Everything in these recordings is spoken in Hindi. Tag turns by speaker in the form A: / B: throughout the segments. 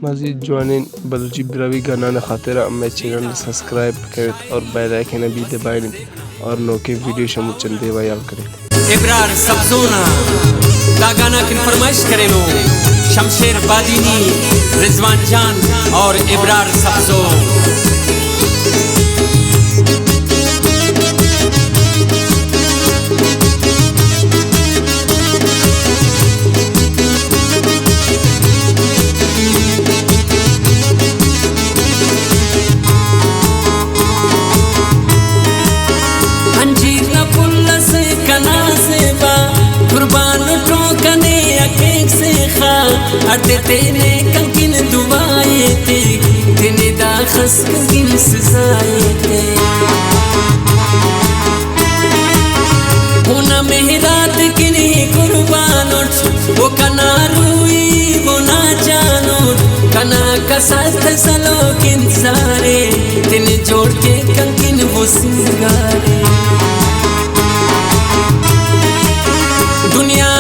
A: मज़ीद जवानीन बलूची ब्रावी गाना खातिर मैं चैनल सब्सक्राइब करें और बेल आइकन भी दबाएं और नोके वीडियो शमू चंदे वायल करें।
B: इब्रार सब्जोना दा गाना किन फरमाइश करें लो शमशेर बादीनी, रिजवान जान और इब्रार सब्जो। अटे तेने कंकिन दुआए थे तेने दाखस कंकिन सजाए थे होना मेहरात किने कुर्बान वो कना रुई वो ना जानो कना कसत सलो किन सारे तेने जोड़ के कंकिन वो सिंगारे दुनिया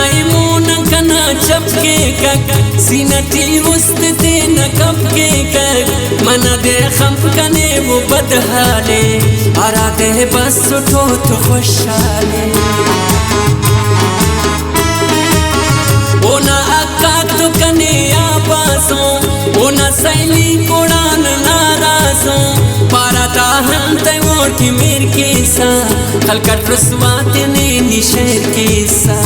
B: चपके कक सीनती उस्त ते न कपके कक मना दे खंप कने वो बदहाले आरा दे बस उठो तो खुशाले ओना अक्का तो कने आबासों ओना सैली कोड़ान नाराजों पारा दाहन ते ओठी मेर के सा खलकट रसवात ने निशर के सा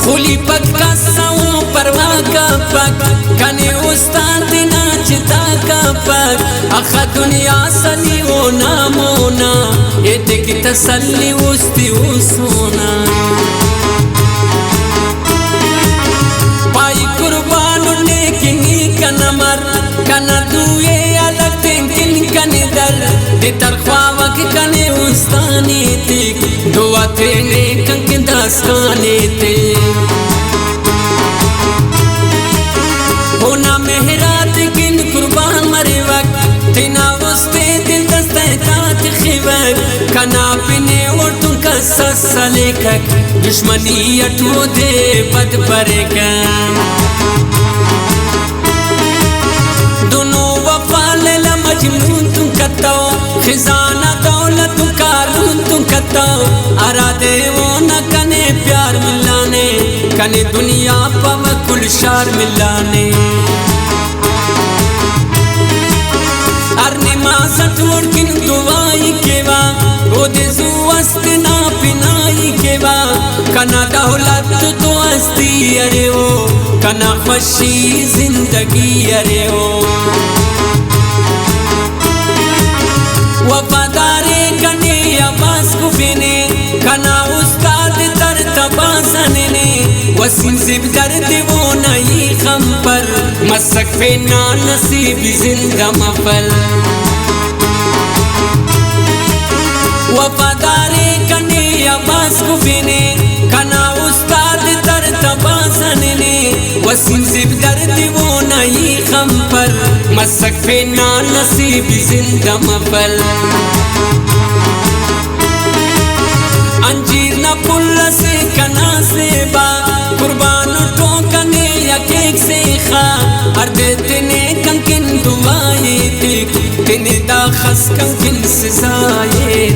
B: खुली पक्का साओ परवा का पक कने उस्ताद नाचता का पक अखा दुनिया सली वो नामोना ये की तसल्ली उस्ती सोना पाई कुर्बान ने किंगी कनमर कना दुए अलग किन कने दर दे तरख्वावक कने उस्तानी तिक दुआ तेने कंकिन दास्तानी तिक होना मेहरात किन कुर्बान मरे वक्त तिना उस्ते दिल दस्ते तात खिवक कना पिने और तुम कसस सलेखक दुश्मनी अटो दे बद परेकन दोनों वफाल ला मजनून तुम कतो खजाना दौलत कारून तुम कतो अरादे वो न कने प्यार मिलाने कने दुनिया पव कुल शार मिलाने अरने मासट और किन दुआई केवा वो दे जुवस्त ना पिनाई केवा कना दौलत तो अस्ती अरे ओ कना खुशी जिंदगी अरे ओ वफादारे कने अब्बास को बिने कना उस्ताद तर तबासने ने वसीम से दर्द वो नई खम पर मसक पे ना नसीब जिंदा मफल वफादारे कने अब्बास को बिने कना उस्ताद तर तबासने ने वसीम से दर्द वो नई खम पर मसक पे ना नसीब जिंदा मफल अंजीर न पुल्ला से कना से बा कुर्बान उठो कने या केक से खा हर दे तेने कंकिन दुआए तिक तेने दाखस कंकिन सजाए